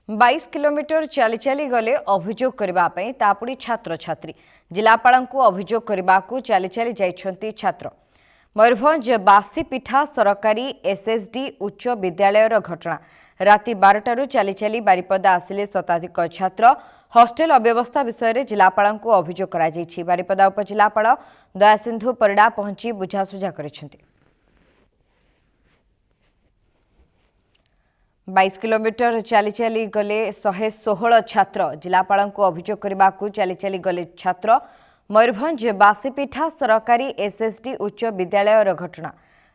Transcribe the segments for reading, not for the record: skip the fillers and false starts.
22 kilometre चली चली गले अभियोग करने तापुड़ी छात्र छात्री जिलापाल अभियोग करने को चली चली जाइछन्ति छात्र। मयूरभंज बासीपिठा सरकारी एसएसडी उच्च विद्यालयर घटना राति 12 चली चली बारिपदा आसिले शताधिक छात्र। हॉस्टेल अव्यवस्था विषय जिलापाल अभियोग कर बारिपदा उपजिलापाल दयासिंधु परिड़ा पहुंची बुझासुझा करिसेंति। 22 किलोमीटर चली चली गले 116 छात्र जिलापाल अभियोग करने को चली चली गले छात्र। मयूरभंज बासीपिठा सरकारी एसएसडी उच्च विद्यालयर घटना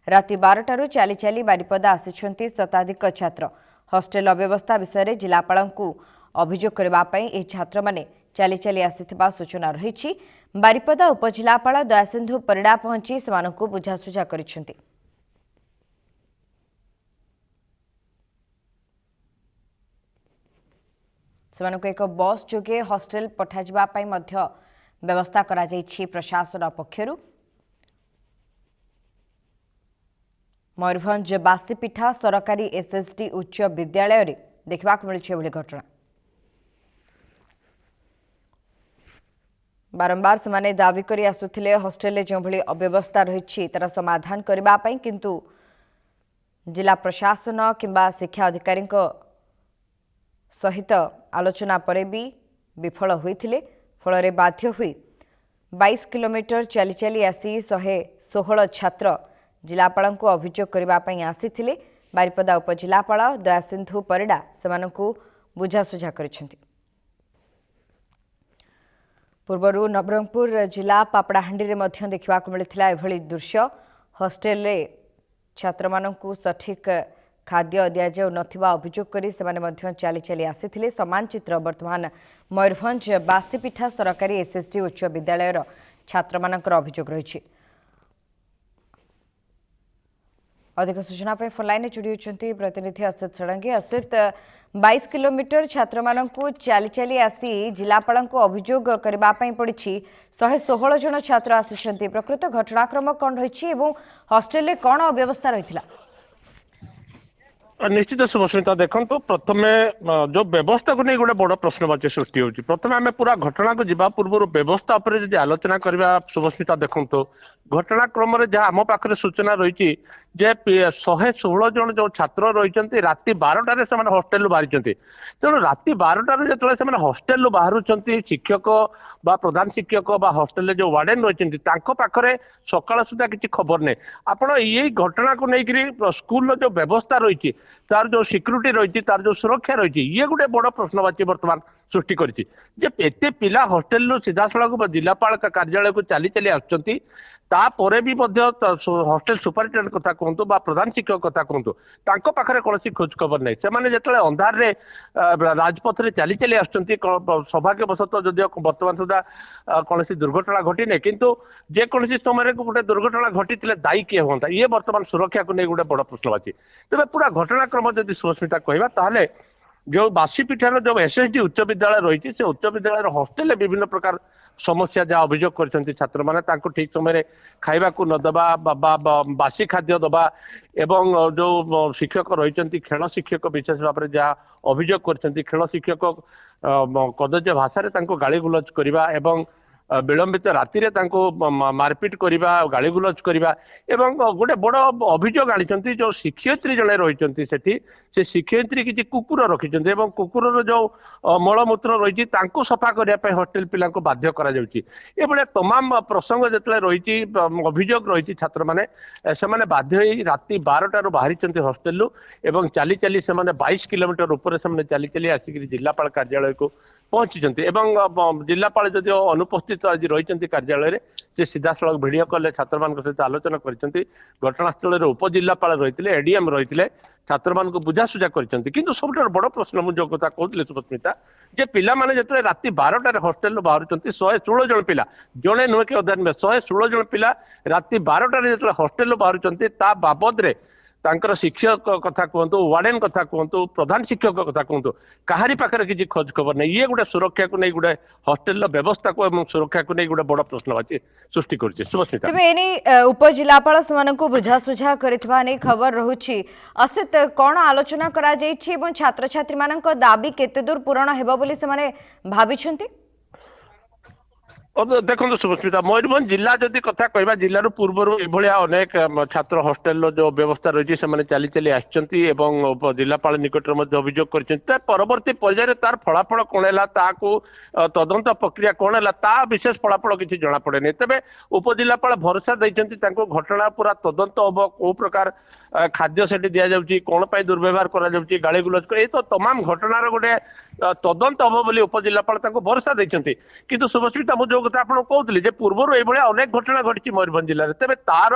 राति 12 चली चली बारिपदा आसिछन्ति शताधिक छात्र। हॉस्टेल अव्यवस्था विषय जिलापाल अभियोग करने छात्र माने चली चली आसिथिबा सूचना रही। बारिपदा उपजिलापाल दयासिंधु परिड़ा पहुंची सेमानकु बुझासुझा करिसेंति। सेमानकु एक बस जोगे हॉस्टेल पठाजिबा पई मध्य व्यवस्था करा जाइछि प्रशासन पक्षरु। मयूरभंज बासीपिठा सरकारी एसएसडी उच्च विद्यालय रे देखबाक मिलुछि एभली घटना। बारंबार से दाबी करी आसुथिले हॉस्टेल जो भली अव्यवस्था रही तार समाधान करबा पई, किंतु जिला प्रशासन किंबा शिक्षा अधिकारी सहित आलोचना परे भी विफल होइथिले। फल बाध्य हुई 22 किलोमीटर चली चली आसी 116 छात्र जिलापाल अभियोग करने आसीथिले। बारिपदा उपजिलापाल दयासिंधु परिड़ा सेमानकु बुझासुझा करिसेंति। पूर्वरु नवरंगपुर जिला पापड़ाहांडी रे मध्य देखिबाकु मिलिथिला एभली दृश्य। हॉस्टेल रे छात्र मानकु सठिक खाद्य दिया जाउ नथिबा अभियोग करी सेमाने मध्य चली चली आसीथिले। समान चित्र वर्तमान मयूरभंज बासीपिठा सरकारी एसएसडी उच्च विद्यालयर छात्र मानकर अभियोग रही। अधिक सूचना पे फोन लाइन जोड़ी होती प्रतिनिधि असित षडंगी। असित 22 किलोमीटर छात्र मानकु चली चली आसी जिलापाल अभियोग करने पड़ी 116 जन छात्र आसी। प्रकृत घटनाक्रम कौन रही हॉस्टेल कौन अव्यवस्था रही? निश्चित शुभस्मिता देखो प्रथम जो व्यवस्था को नहीं गोटे बड़ प्रश्नवाची सृष्टि होती। प्रथम आम पूरा घटना को जीवा पूर्व व्यवस्था उपर जब आलोचना करवा शुभस्मिता देखो घटनाक्रम जहाँ आम पाखे सूचना रही 116 जन जो छात्र रही राति 12टार से हॉस्टेल बाहरी। तेणु राति 12टार जो हॉस्टेल बाहर शिक्षक बा प्रधान शिक्षक बा हॉस्टेल जो वार्डेन रही पाखे सकाल सुधा किसी खबर नहीं। आपड़ ये घटना को लेकर स्कूल जो व्यवस्था रही तार जो सिक्यूरीटी रही तार जो सुरक्षा रही ये गोटे बड़ प्रश्नवाची बर्तमान सृष्टि करते पिला हॉस्टेल सीधा सड़क जिलापाल कार्यालय को चली चली आसुँच तापर भी हॉस्टेल सुपरिटेडेंट कथा कहतु बा प्रधान शिक्षक कथा कहतु पाखे कौन खोज खबर नहीं। से जो अंधार रे राजपथ रे चली चली आसुँच सौभाग्यवशत जदि बर्तमान सुधा कौन दुर्घटना घटी नहीं, किंतु जेकोसी समय गोटे दुर्घटना घटी दायी किए हता ये बर्तमान सुरक्षा को नहीं गोटे बड़ प्रश्नवाची। तेज पूरा घटनाक्रम जब सुस्मिता कहवा जो बासीपिठार जो एसएसडी उच्च विद्यालय रही से उच्च विद्यालय हॉस्टेल विभिन्न प्रकार समस्या जहाँ अभियोग कर छात्र मैंने ठीक समय खाइबा को नदबा बासी खाद्य दबा एवं जो शिक्षक रही खेल शिक्षक विशेष भाव में जहाँ अभियोग कर खेल शिक्षक कदर्य भाषा गाली गुलज करवा एवं विलंबित राति मारपिट करवा गाली गुलज करवा एवं गोटे बड़ अभियोग आनी जो शिक्षयित्री जड़े रही से शिक्षयित्री किसी कुकुर रखिंट एवं कुकुर जो मलमूत्र रही सफा करने हॉस्टेल पिला बाध्य करा तमाम प्रसंग जो रही अभियोग रही छात्र मैंने से बाध्य राति 12टार बाहरी हॉस्टेल एवं चली चली से 22 किलोमीटर उपर से चली चली आसिक जिलापाल कार्यालय को पहुंची जिलापाल जदि अनुपस्थित आज रही कार्यालय से सीधा सड़क भिडियो कॉल छात्र मान सहित आलोचना कर घटनास्थल उपजिलापाल रही एडीएम रही छात्र मान बुझासुझा कर सब बड़ प्रश्न मुझे कथा कहते सुस्मिता जे पिला माने जो राति 12टार हॉस्टेल बाहर 116 जन पिला जड़े नुहे कि अध्ययन 116 जन पिला राति 12टार जो हॉस्टेल बाहर बाबद ତାଙ୍କର ଶିକ୍ଷକ କଥା କୁହନ୍ତୁ, ୱାର୍ଡେନ କଥା କୁହନ୍ତୁ, ପ୍ରଧାନ ଶିକ୍ଷକ କଥା କୁହନ୍ତୁ, କାହାରି ପାଖରେ କିଛି ଖୋଜ ଖବର ନାହିଁ। ଇଏ ଗୋଟେ ସୁରକ୍ଷାକୁ ନେଇ ଗୋଟେ ହଷ୍ଟେଲର ବ୍ୟବସ୍ଥାକୁ ଏବଂ ସୁରକ୍ଷାକୁ ନେଇ ଗୋଟେ ବଡ ପ୍ରଶ୍ନବାଚୀ ସୃଷ୍ଟି କରୁଛି। ଶୁଭସ୍ମିତା, ତେବେ ଏନେ ଉପଜିଲ୍ଲାପାଳ ସେମାନଙ୍କୁ ବୁଝାସୁଝା କରିଥିବା ନେଇ ଖବର ରହୁଛି। ଅସିତ, କଣ ଆଲୋଚନା କରାଯାଇଛି ଏବଂ ଛାତ୍ରଛାତ୍ରୀମାନଙ୍କ ଦାବି କେତେ ଦୂର ପୂରଣ ହେବ ବୋଲି ସେମାନେ ଭାବିଛନ୍ତି? ଦେଖନ୍ତୁ ଶୁଭସ୍ମିତା, ମୟୂରଭଞ୍ଜ ଜିଲ୍ଲା ଯଦି କଥା କହିବା, ଜିଲ୍ଲାରୁ ପୂର୍ବରୁ ଏଭଳିଆ ଅନେକ ଛାତ୍ର ହଷ୍ଟେଲର ଯୋଉ ବ୍ୟବସ୍ଥା ରହିଛି ସେମାନେ ଚାଲି ଚାଲି ଆସିଛନ୍ତି ଏବଂ ଜିଲ୍ଲାପାଳ ନିକଟରେ ମଧ୍ୟ ଅଭିଯୋଗ କରିଛନ୍ତି। ତା ପରବର୍ତ୍ତୀ ପର୍ଯ୍ୟାୟରେ ତାର ଫଳାଫଳ କଣ ହେଲା, ତାକୁ ତଦନ୍ତ ପ୍ରକ୍ରିୟା କଣ ହେଲା, ତା ବିଶେଷ ଫଳାଫଳ କିଛି ଜଣାପଡେନି। ତେବେ ଉପଜିଲ୍ଲାପାଳ ଭରସା ଦେଇଛନ୍ତି ତାଙ୍କୁ ଘଟଣା ପୁରା ତଦନ୍ତ ହବ, କୋଉ ପ୍ରକାର ଖାଦ୍ୟ ସେଠି ଦିଆଯାଉଛି, କଣ ପାଇଁ ଦୁର୍ବ୍ୟବହାର କରାଯାଉଛି, ଗାଳି ଗୁଲଜ ଏ ତ ତମାମ ଘଟଣାର ଗୋଟେ ତଦନ୍ତ ହବ ବୋଲି ଉପଜିଲ୍ଲାପାଳ ତାଙ୍କୁ ଭରସା ଦେଇଛନ୍ତି। କିନ୍ତୁ ଶୁଭସ୍ମିତା, ମୁଁ ଯୋଉ କଥା ଆପଣଙ୍କୁ କହୁଥିଲି ଯେ ପୂର୍ବରୁ ଏଇଭଳିଆ ଅନେକ ଘଟଣା ଘଟିଛି ମୟୂରଭଞ୍ଜ ଜିଲ୍ଲାରେ। ତେବେ ତାର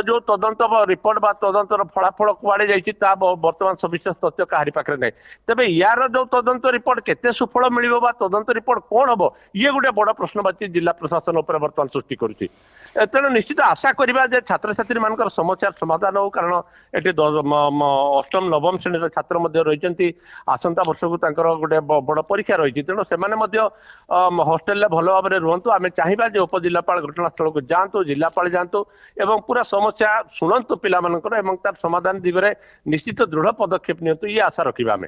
ଯୋଉ ତଦନ୍ତ ରିପୋର୍ଟ ବା ତଦନ୍ତର ଫଳାଫଳ କୁଆଡେ ଯାଇଛି ତା ବର୍ତ୍ତମାନ ସବିଶେଷ ତଥ୍ୟ କାହାରି ପାଖରେ ନାହିଁ। ତେବେ ୟାର ଯୋଉ ତଦନ୍ତ ରିପୋର୍ଟ କେତେ ସୁଫଳ ମିଳିବ ବା ତଦନ୍ତ ରିପୋର୍ଟ କଣ ହବ, ଇଏ ଗୋଟେ ବଡ ପ୍ରଶ୍ନବାଚୀ ଜିଲ୍ଲା ପ୍ରଶାସନ ଉପରେ ବର୍ତ୍ତମାନ ସୃଷ୍ଟି କରୁଛି। ତେଣୁ ନିଶ୍ଚିତ ଆଶା କରିବା ଯେ ଛାତ୍ରଛାତ୍ରୀ ମାନଙ୍କର ସମସ୍ୟାର ସମାଧାନ ହଉ, କାରଣ ଏଠି ଅଷ୍ଟମ ନବମ ଶ୍ରେଣୀର ଛାତ୍ର ମଧ୍ୟ ରହିଛନ୍ତି। ଆସନ୍ତା ବର୍ଷକୁ ତାଙ୍କର ଗୋଟେ ବଡ ପରୀକ୍ଷା ରହିଛି। ତେଣୁ ସେମାନେ ମଧ୍ୟ ହଷ୍ଟେଲରେ ଭଲ ଭାବରେ ରୁହନ୍ତୁ। ଆମେ ଚାହିଁବା ଯେ ଉପଜିଲ୍ଲାପାଳ ଘଟଣାସ୍ଥଳକୁ ଯାଆନ୍ତୁ, ଜିଲ୍ଲାପାଳ ଯାଆନ୍ତୁ ଏବଂ ପୁରା ସମସ୍ୟା ଶୁଣନ୍ତୁ ପିଲାମାନଙ୍କର ଏବଂ ତାର ସମାଧାନ ଦିଗରେ ନିଶ୍ଚିତ ଦୃଢ ପଦକ୍ଷେପ ନିଅନ୍ତୁ, ଇଏ ଆଶା ରଖିବା ଆମେ।